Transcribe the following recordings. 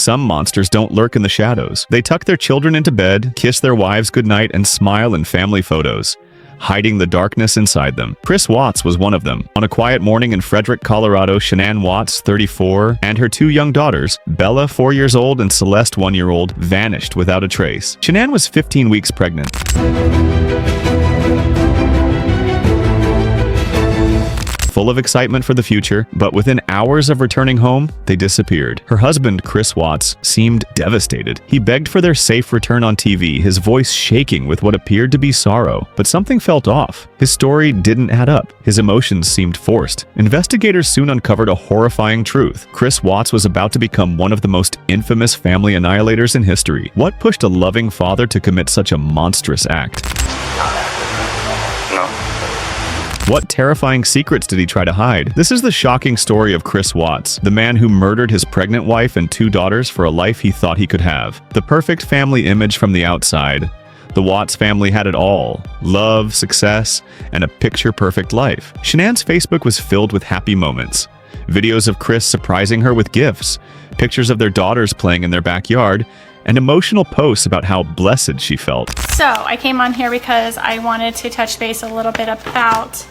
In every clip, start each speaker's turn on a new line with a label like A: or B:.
A: some monsters don't lurk in the shadows. They tuck their children into bed, kiss their wives goodnight, and smile in family photos, hiding the darkness inside them. Chris Watts was one of them. On a quiet morning in Frederick, Colorado, Shanann Watts, 34, and her 2 young daughters, Bella, 4 years old, and Celeste, 1 year old, vanished without a trace. Shanann was 15 weeks pregnant. Full of excitement for the future, but within hours of returning home, they disappeared. Her husband, Chris Watts, seemed devastated. He begged for their safe return on TV, his voice shaking with what appeared to be sorrow. But something felt off. His story didn't add up. His emotions seemed forced. Investigators soon uncovered a horrifying truth. Chris Watts was about to become one of the most infamous family annihilators in history. What pushed a loving father to commit such a monstrous act? What terrifying secrets did he try to hide? This is the shocking story of Chris Watts, the man who murdered his pregnant wife and 2 daughters for a life he thought he could have. The perfect family image from the outside. The Watts family had it all: love, success, and a picture-perfect life. Shanann's Facebook was filled with happy moments. Videos of Chris surprising her with gifts, pictures of their daughters playing in their backyard, and emotional posts about how blessed she felt.
B: So I came on here because I wanted to touch base a little bit about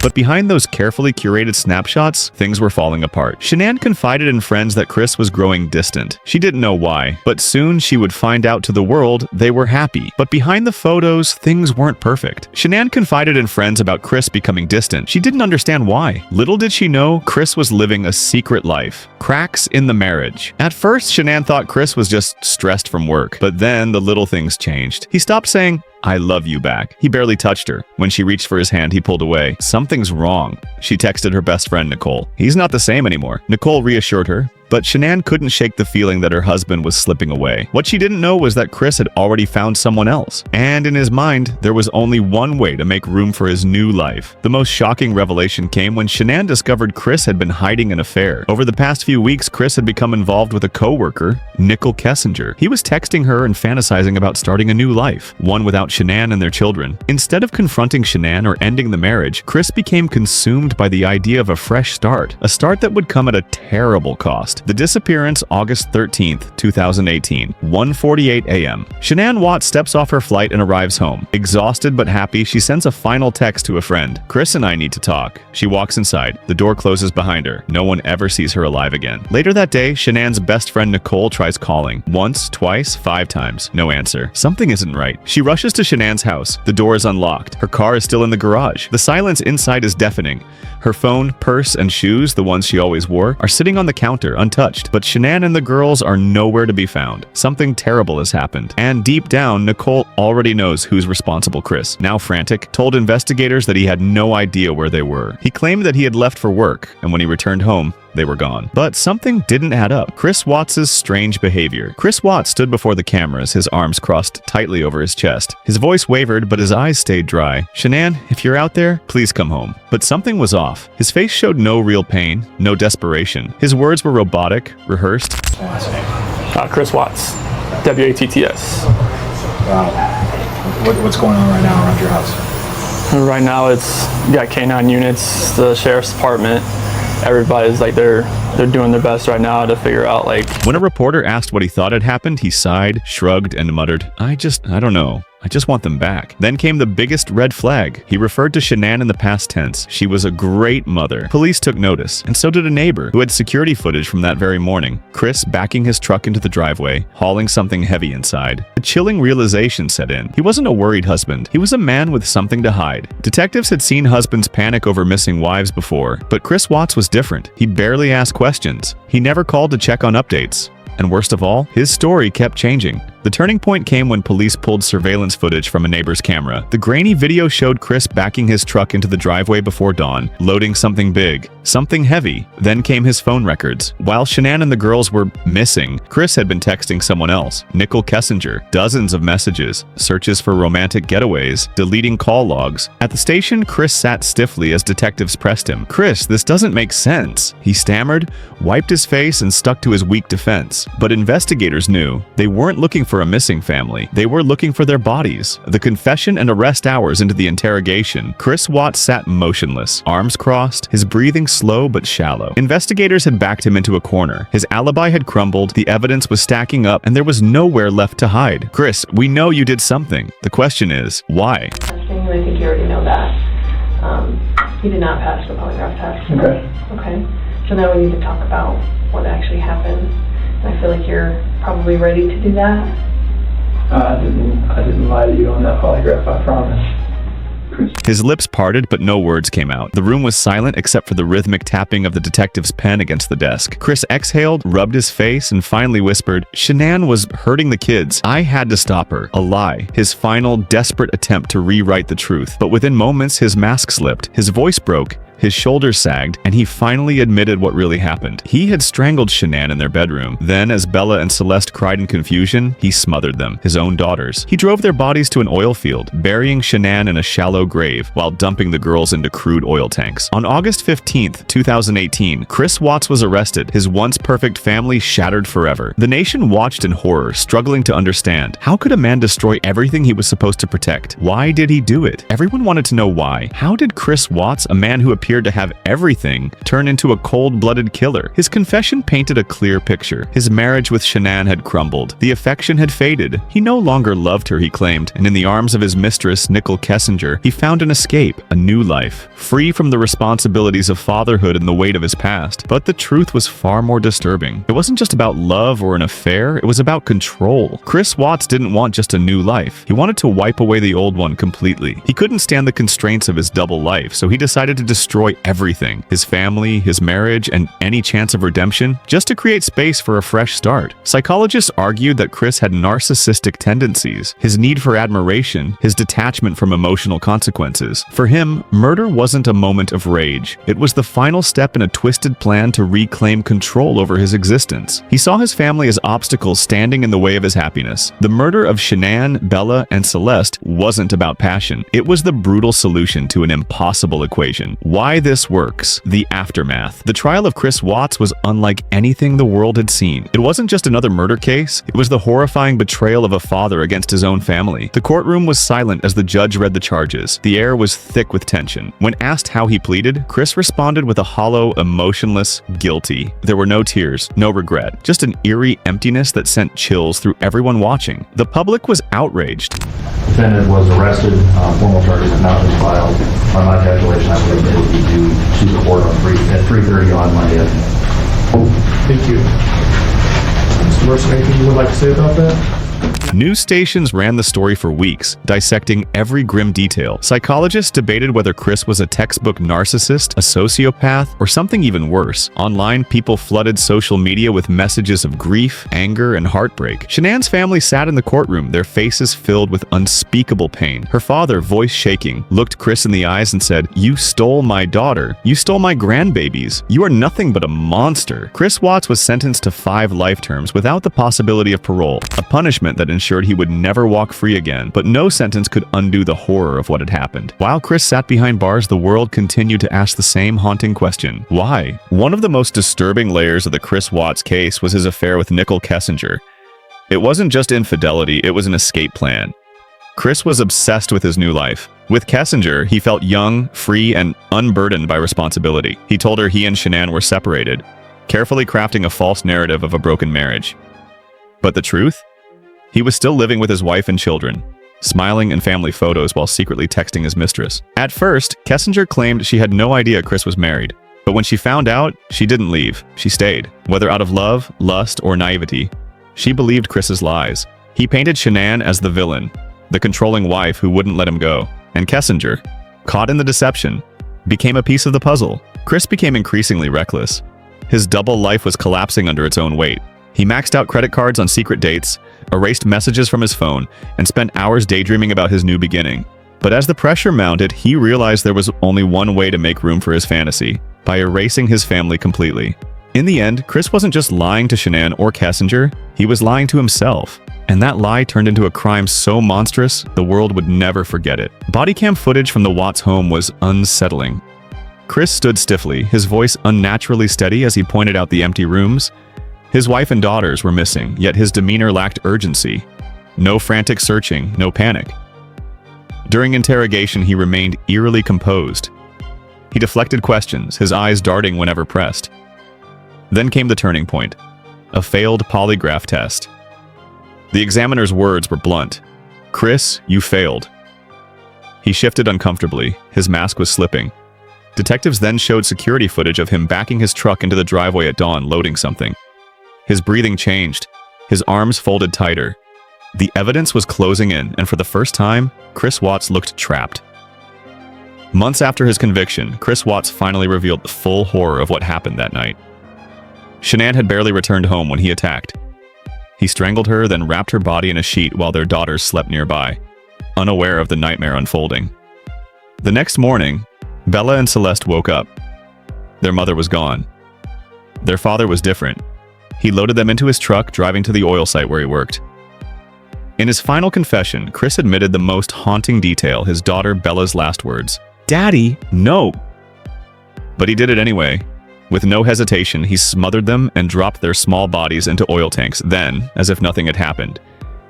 A: But behind those carefully curated snapshots, things were falling apart. Shanann confided in friends that Chris was growing distant. She didn't know why, but soon she would find out to the world they were happy. But behind the photos, things weren't perfect. Shanann confided in friends about Chris becoming distant. She didn't understand why. Little did she know, Chris was living a secret life. Cracks in the marriage. At first, Shanann thought Chris was just stressed from work, but then the little things changed. He stopped saying, "I love you" back. He barely touched her. When she reached for his hand, he pulled away. Something's wrong. She texted her best friend, Nicole. He's not the same anymore. Nicole reassured her, but Shanann couldn't shake the feeling that her husband was slipping away. What she didn't know was that Chris had already found someone else. And in his mind, there was only one way to make room for his new life. The most shocking revelation came when Shanann discovered Chris had been hiding an affair. Over the past few weeks, Chris had become involved with a co-worker, Nico. He was texting her and fantasizing about starting a new life, one without Shanann and their children. Instead of confronting Shanann or ending the marriage, Chris became consumed by the idea of a fresh start, a start that would come at a terrible cost. The disappearance, August 13th, 2018, 1:48 a.m. Shanann Watts steps off her flight and arrives home. Exhausted but happy, she sends a final text to a friend. "Chris and I need to talk." She walks inside. The door closes behind her. No one ever sees her alive again. Later that day, Shanann's best friend Nicole tries calling. Once, twice, 5 times. No answer. Something isn't right. She rushes to Shanann's house. The door is unlocked. Her car is still in the garage. The silence inside is deafening. Her phone, purse, and shoes, the ones she always wore, are sitting on the counter, untouched. But Shanann and the girls are nowhere to be found. Something terrible has happened. And deep down, Nicole already knows who's responsible. Chris, now frantic, told investigators that he had no idea where they were. He claimed that he had left for work, and when he returned home, they were gone. But something didn't add up. Chris Watts' strange behavior. Chris Watts stood before the cameras, his arms crossed tightly over his chest. His voice wavered, but his eyes stayed dry. "Shanann, if you're out there, please come home." But something was off. His face showed no real pain, no desperation. His words were robotic, rehearsed.
C: Chris Watts, W-A-T-T-S.
D: Wow. What's going on right now around your house?
C: Right now, you got K9 units, the sheriff's department. Everybody's like they're doing their best right now to figure out like.
A: When a reporter asked what he thought had happened, he sighed, shrugged, and muttered, I don't know. I just want them back." Then came the biggest red flag. He referred to Shanann in the past tense. She was a great mother. Police took notice, and so did a neighbor who had security footage from that very morning. Chris backing his truck into the driveway, hauling something heavy inside. A chilling realization set in. He wasn't a worried husband. He was a man with something to hide. Detectives had seen husbands panic over missing wives before, but Chris Watts was different. He barely asked questions. He never called to check on updates. And worst of all, his story kept changing. The turning point came when police pulled surveillance footage from a neighbor's camera. The grainy video showed Chris backing his truck into the driveway before dawn, loading something big, something heavy. Then came his phone records. While Shanann and the girls were missing, Chris had been texting someone else, Nico. Dozens of messages, searches for romantic getaways, deleting call logs. At the station, Chris sat stiffly as detectives pressed him. "Chris, this doesn't make sense," he stammered, wiped his face, and stuck to his weak defense. But investigators knew they weren't looking for a missing family. They were looking for their bodies. The confession and arrest hours into the interrogation, Chris Watts sat motionless, arms crossed, his breathing slow but shallow. Investigators had backed him into a corner. His alibi had crumbled, the evidence was stacking up, and there was nowhere left to hide. Chris, we know you did something. The question is, why?
E: Testing, I think you already know that. He did not pass the polygraph test. Okay. So now we need to talk about what actually happened. And I feel like you're probably ready to do that.
F: I didn't lie to you on that polygraph, I promise.
A: His lips parted, but no words came out. The room was silent except for the rhythmic tapping of the detective's pen against the desk. Chris exhaled, rubbed his face, and finally whispered, "Shanann was hurting the kids. I had to stop her." A lie. His final, desperate attempt to rewrite the truth. But within moments, his mask slipped. His voice broke. His shoulders sagged, and he finally admitted what really happened. He had strangled Shanann in their bedroom. Then, as Bella and Celeste cried in confusion, he smothered them, his own daughters. He drove their bodies to an oil field, burying Shanann in a shallow grave while dumping the girls into crude oil tanks. On August 15th, 2018, Chris Watts was arrested, his once perfect family shattered forever. The nation watched in horror, struggling to understand. How could a man destroy everything he was supposed to protect? Why did he do it? Everyone wanted to know why. How did Chris Watts, a man who appeared to have everything, turn into a cold-blooded killer? His confession painted a clear picture. His marriage with Shanann had crumbled. The affection had faded. He no longer loved her, he claimed, and in the arms of his mistress, Nico, he found an escape, a new life, free from the responsibilities of fatherhood and the weight of his past. But the truth was far more disturbing. It wasn't just about love or an affair, it was about control. Chris Watts didn't want just a new life. He wanted to wipe away the old one completely. He couldn't stand the constraints of his double life, so he decided to destroy everything, his family, his marriage, and any chance of redemption, just to create space for a fresh start. Psychologists argued that Chris had narcissistic tendencies, his need for admiration, his detachment from emotional consequences. For him, murder wasn't a moment of rage. It was the final step in a twisted plan to reclaim control over his existence. He saw his family as obstacles standing in the way of his happiness. The murder of Shanann, Bella, and Celeste wasn't about passion. It was the brutal solution to an impossible equation. Why this works? The aftermath. The trial of Chris Watts was unlike anything the world had seen. It wasn't just another murder case, it was the horrifying betrayal of a father against his own family. The courtroom was silent as the judge read the charges. The air was thick with tension. When asked how he pleaded, Chris responded with a hollow, emotionless, guilty. There were no tears, no regret, just an eerie emptiness that sent chills through everyone watching. The public was outraged.
D: The defendant was arrested. Formal charges have not been filed. On my calculation, I believe they would be due to the court at 3:30 on Monday.
G: Thank you. Mr. Mercer, anything you would like to say about that?
A: News stations ran the story for weeks, dissecting every grim detail. Psychologists debated whether Chris was a textbook narcissist, a sociopath, or something even worse. Online, people flooded social media with messages of grief, anger, and heartbreak. Shanann's family sat in the courtroom, their faces filled with unspeakable pain. Her father, voice shaking, looked Chris in the eyes and said, "You stole my daughter. You stole my grandbabies. You are nothing but a monster." Chris Watts was sentenced to 5 life terms without the possibility of parole, a punishment that ensured he would never walk free again, but no sentence could undo the horror of what had happened. While Chris sat behind bars, the world continued to ask the same haunting question: why? One of the most disturbing layers of the Chris Watts case was his affair with Nico. It wasn't just infidelity, it was an escape plan. Chris was obsessed with his new life. With Kessinger, he felt young, free, and unburdened by responsibility. He told her he and Shanann were separated, carefully crafting a false narrative of a broken marriage. But the truth? He was still living with his wife and children, smiling in family photos while secretly texting his mistress. At first, Kessinger claimed she had no idea Chris was married. But when she found out, she didn't leave. She stayed. Whether out of love, lust, or naivety, she believed Chris's lies. He painted Shanann as the villain, the controlling wife who wouldn't let him go. And Kessinger, caught in the deception, became a piece of the puzzle. Chris became increasingly reckless. His double life was collapsing under its own weight. He maxed out credit cards on secret dates, erased messages from his phone, and spent hours daydreaming about his new beginning. But as the pressure mounted, he realized there was only one way to make room for his fantasy: by erasing his family completely. In the end, Chris wasn't just lying to Shanann or Kessinger, he was lying to himself. And that lie turned into a crime so monstrous, the world would never forget it. Bodycam footage from the Watts home was unsettling. Chris stood stiffly, his voice unnaturally steady as he pointed out the empty rooms. His wife and daughters were missing, yet his demeanor lacked urgency. No frantic searching, no panic. During interrogation, he remained eerily composed. He deflected questions, his eyes darting whenever pressed. Then came the turning point, a failed polygraph test. The examiner's words were blunt. "Chris, you failed." He shifted uncomfortably, his mask was slipping. Detectives then showed security footage of him backing his truck into the driveway at dawn, loading something. His breathing changed, his arms folded tighter. The evidence was closing in, and for the first time, Chris Watts looked trapped. Months after his conviction, Chris Watts finally revealed the full horror of what happened that night. Shanann had barely returned home when he attacked. He strangled her, then wrapped her body in a sheet while their daughters slept nearby, unaware of the nightmare unfolding. The next morning, Bella and Celeste woke up. Their mother was gone. Their father was different. He loaded them into his truck, driving to the oil site where he worked. In his final confession, Chris admitted the most haunting detail, his daughter Bella's last words. "Daddy, no!" But he did it anyway. With no hesitation, he smothered them and dropped their small bodies into oil tanks. Then, as if nothing had happened,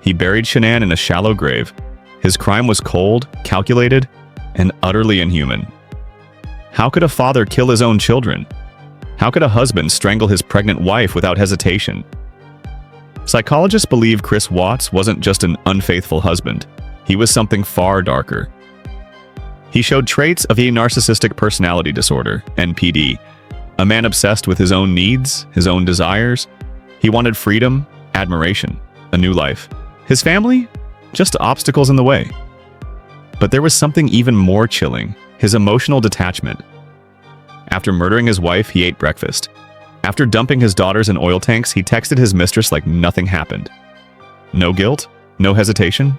A: he buried Shanann in a shallow grave. His crime was cold, calculated, and utterly inhuman. How could a father kill his own children? How could a husband strangle his pregnant wife without hesitation? Psychologists believe Chris Watts wasn't just an unfaithful husband. He was something far darker. He showed traits of a narcissistic personality disorder, NPD, a man obsessed with his own needs, his own desires. He wanted freedom, admiration, a new life. His family? Just obstacles in the way. But there was something even more chilling, his emotional detachment. After murdering his wife, he ate breakfast. After dumping his daughters in oil tanks, he texted his mistress like nothing happened. No guilt? No hesitation?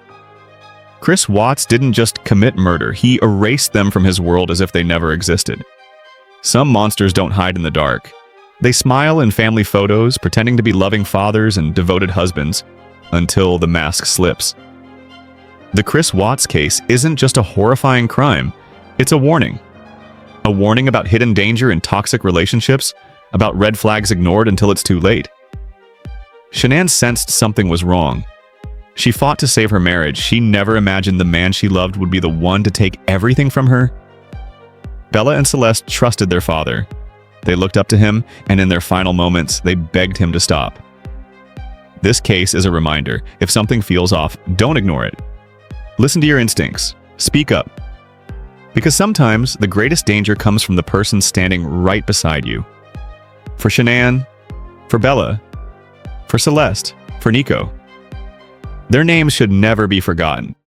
A: Chris Watts didn't just commit murder, he erased them from his world as if they never existed. Some monsters don't hide in the dark. They smile in family photos, pretending to be loving fathers and devoted husbands, until the mask slips. The Chris Watts case isn't just a horrifying crime, it's a warning. A warning about hidden danger in toxic relationships, about red flags ignored until it's too late. Shanann sensed something was wrong. She fought to save her marriage. She never imagined the man she loved would be the one to take everything from her. Bella and Celeste trusted their father. They looked up to him, and in their final moments, they begged him to stop. This case is a reminder. If something feels off, don't ignore it. Listen to your instincts. Speak up. Because sometimes the greatest danger comes from the person standing right beside you. For Shanann, for Bella, for Celeste, for Nico. Their names should never be forgotten.